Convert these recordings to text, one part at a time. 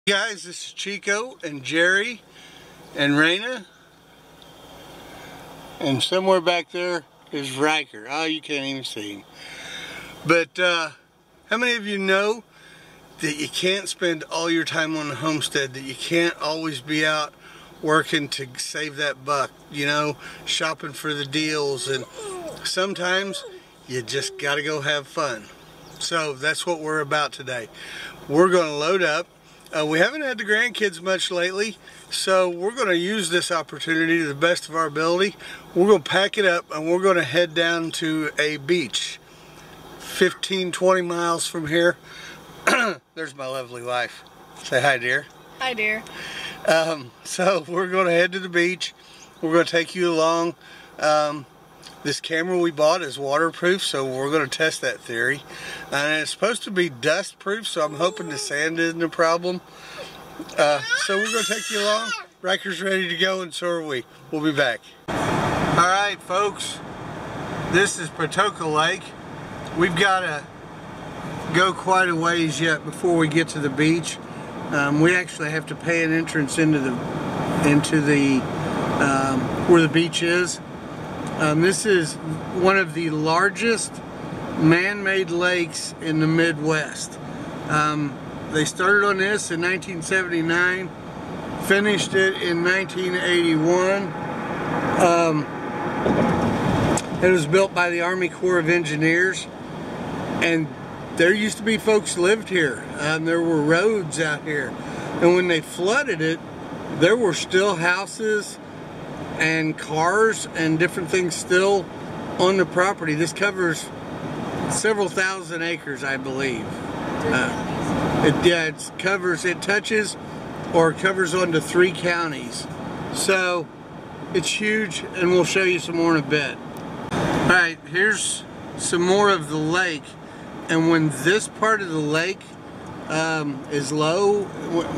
Guys, this is Chico and Jerry and Raina, and somewhere back there is Riker. Oh, you can't even see him. But how many of you know that you can't spend all your time on the homestead, that you can't always be out working to save that buck, you know, shopping for the deals, and sometimes you just gotta go have fun. So that's what we're about today. We're gonna load up. We haven't had the grandkids much lately, so we're going to use this opportunity to the best of our ability. We're going to pack it up and we're going to head down to a beach 15-20 miles from here. There's my lovely wife. Say hi, dear. Hi, dear. So we're going to head to the beach. We're going to take you along. This camera we bought is waterproof, so we're going to test that theory. And it's supposed to be dust proof, so I'm hoping the sand isn't a problem. So we're going to take you along. Riker's ready to go, and so are we. We'll be back. Alright, folks. This is Patoka Lake. We've got to go quite a ways yet before we get to the beach. We actually have to pay an entrance into the where the beach is. This is one of the largest man-made lakes in the Midwest. They started on this in 1979, finished it in 1981. It was built by the Army Corps of Engineers, and there used to be folks lived here. There were roads out here, and when they flooded it, there were still houses and cars and different things still on the property. This covers several thousand acres, I believe. It touches or covers onto 3 counties. So it's huge, and we'll show you some more in a bit. Alright, here's some more of the lake. And when this part of the lake is low,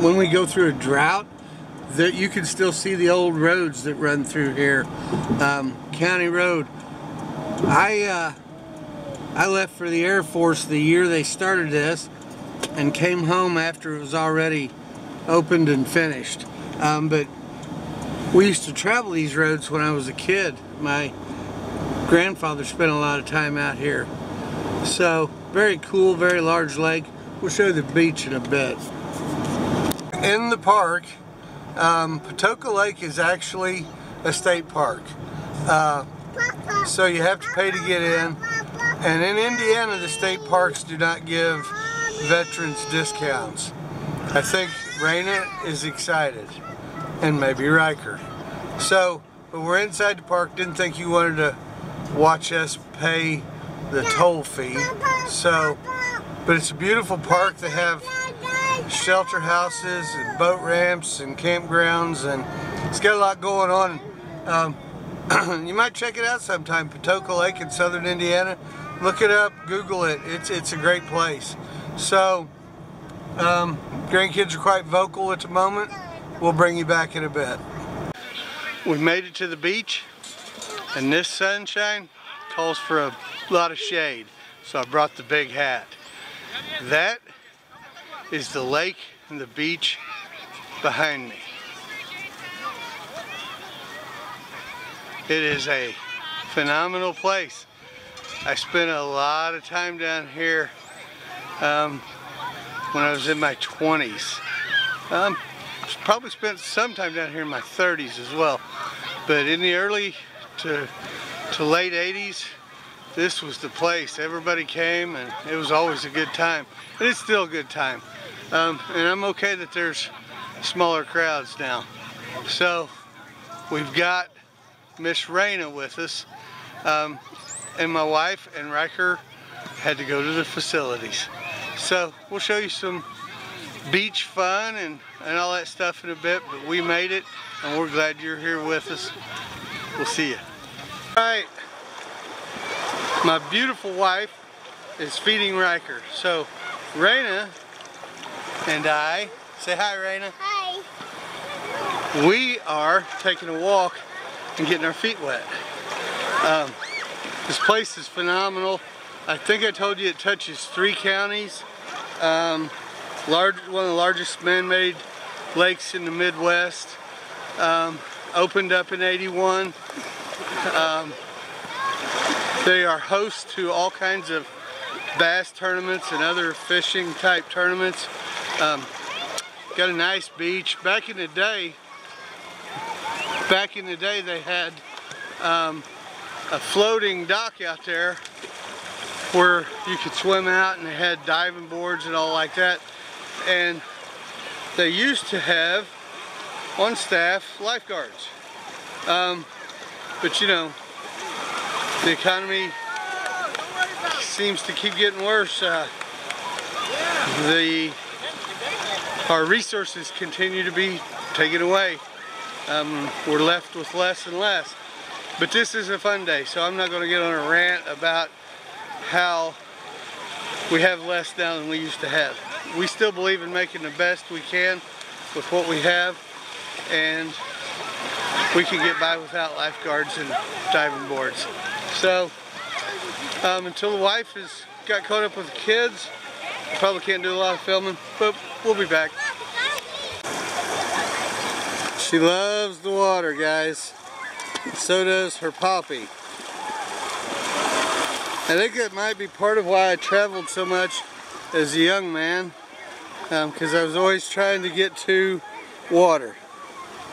when we go through a drought, that you can still see the old roads that run through here. County road. I left for the Air Force the year they started this and came home after it was already opened and finished. But we used to travel these roads when I was a kid. My grandfather spent a lot of time out here. So very cool, very large lake. We'll show you the beach in a bit. In the park, Patoka Lake is actually a state park, so you have to pay to get in, and in Indiana the state parks do not give veterans discounts. I think Raina is excited, and maybe Riker. So, but we're inside the park. Didn't think you wanted to watch us pay the toll fee, so, but it's a beautiful park. They have shelter houses and boat ramps and campgrounds, and it's got a lot going on. You might check it out sometime. Patoka Lake in southern Indiana. Look it up, Google it. It's a great place. So grandkids are quite vocal at the moment. We'll bring you back in a bit. We made it to the beach, and this sunshine calls for a lot of shade, so I brought the big hat. That is the lake and the beach behind me. It is a phenomenal place. I spent a lot of time down here when I was in my 20s. Probably spent some time down here in my 30s as well. But in the early to late 80s, this was the place. Everybody came, and it was always a good time. And it's still a good time. And I'm okay that there's smaller crowds now. So we've got Miss Raina with us, and my wife and Riker had to go to the facilities. So we'll show you some beach fun and all that stuff in a bit, but we made it, and we're glad you're here with us. We'll see you. All right, my beautiful wife is feeding Riker. So Raina and I, say hi, Raina. Hi. We are taking a walk and getting our feet wet. This place is phenomenal. I think I told you it touches 3 counties. one of the largest man-made lakes in the Midwest. Opened up in '81. They are host to all kinds of bass tournaments and other fishing type tournaments. Got a nice beach. Back in the day they had a floating dock out there where you could swim out, and they had diving boards and all like that. And they used to have on staff lifeguards. But you know, the economy seems to keep getting worse. Our resources continue to be taken away. We're left with less and less. But this is a fun day, so I'm not going to get on a rant about how we have less now than we used to have. We still believe in making the best we can with what we have, and we can get by without lifeguards and diving boards. So until the wife has got caught up with the kids, probably can't do a lot of filming, but we'll be back. She loves the water, guys. So does her Poppy. I think that might be part of why I traveled so much as a young man, because I was always trying to get to water,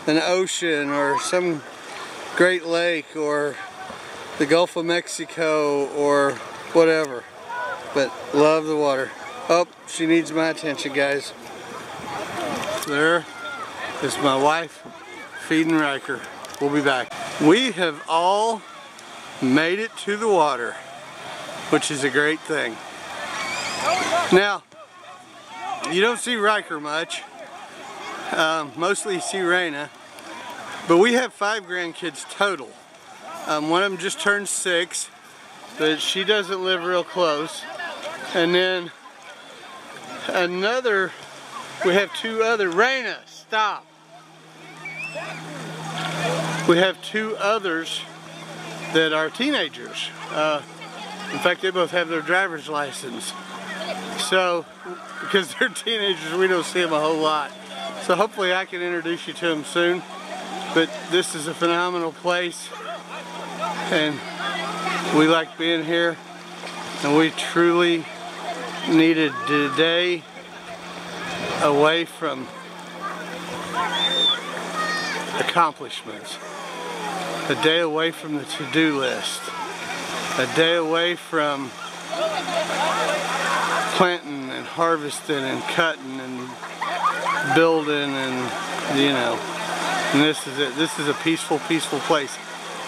an ocean or some Great Lake or the Gulf of Mexico or whatever, but love the water. Oh, she needs my attention, guys. There is my wife feeding Riker. We'll be back. We have all made it to the water, which is a great thing. Now, you don't see Riker much. Mostly you see Raina. But we have 5 grandkids total. One of them just turned 6, but she doesn't live real close. And then we have 2 other, Raina, stop. We have 2 others that are teenagers. In fact, they both have their driver's license. So, because they're teenagers, we don't see them a whole lot. So hopefully I can introduce you to them soon. But this is a phenomenal place, and we like being here, and we truly needed a day away from accomplishments, a day away from the to-do list, a day away from planting and harvesting and cutting and building, and you know, and this is it. This is a peaceful, peaceful place.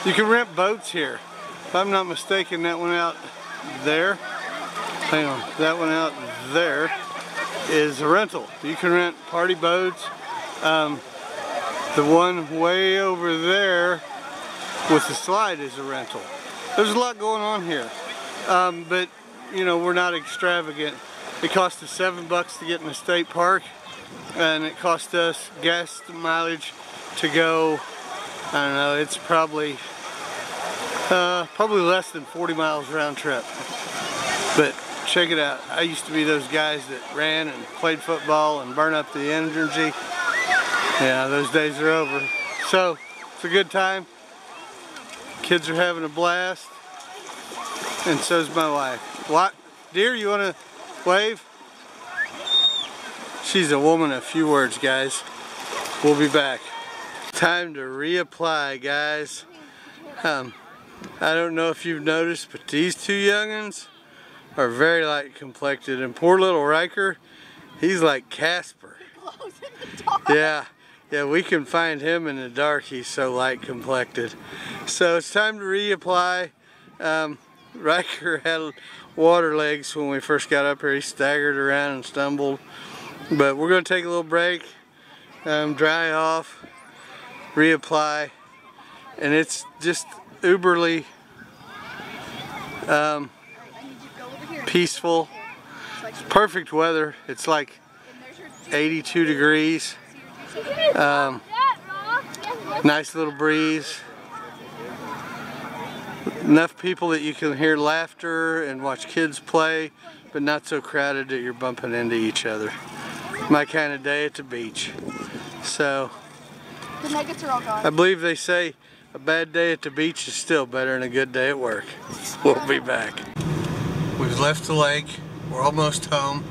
You can rent boats here. If I'm not mistaken, that one out there, hang on, that one out there is a rental. You can rent party boats. The one way over there with the slide is a rental. There's a lot going on here. But you know, we're not extravagant. It cost us $7 to get in the state park, and it cost us gas mileage to go, I don't know, it's probably less than 40 miles round trip. But check it out. I used to be those guys that ran and played football and burned up the energy. Yeah, those days are over. So, it's a good time. Kids are having a blast. And so's my wife. What? Dear, you want to wave? She's a woman of few words, guys. We'll be back. Time to reapply, guys. I don't know if you've noticed, but these 2 young'uns are very light complected, and poor little Riker, he's like Casper. Yeah, we can find him in the dark. He's so light complected. So it's time to reapply. Riker had water legs when we first got up here. He staggered around and stumbled, but we're going to take a little break, dry off, reapply, and it's just uberly peaceful. It's perfect weather. It's like 82 degrees. Nice little breeze. Enough people that you can hear laughter and watch kids play, but not so crowded that you're bumping into each other. my kind of day at the beach. So The nuggets are all gone. I believe they say a bad day at the beach is still better than a good day at work. We'll be back. We've left the lake. We're almost home.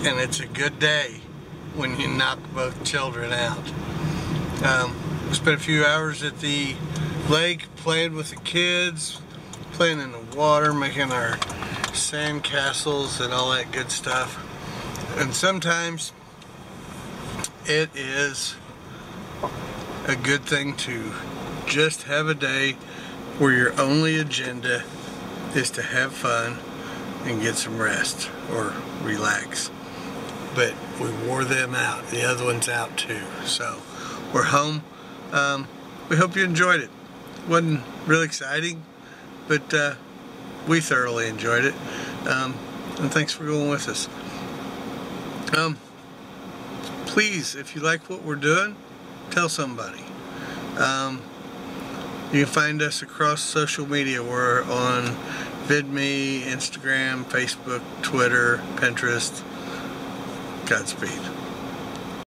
And it's a good day when you knock both children out. We spent a few hours at the lake playing with the kids, playing in the water, making our sand castles and all that good stuff. And sometimes it is a good thing to just have a day where your only agenda is to have fun and get some rest or relax. But we wore them out. The other one's out too. So we're home. We hope you enjoyed it. Wasn't really exciting, but we thoroughly enjoyed it. And thanks for going with us. Please, if you like what we're doing, tell somebody. You can find us across social media. We're on Vidme, Instagram, Facebook, Twitter, Pinterest. Godspeed.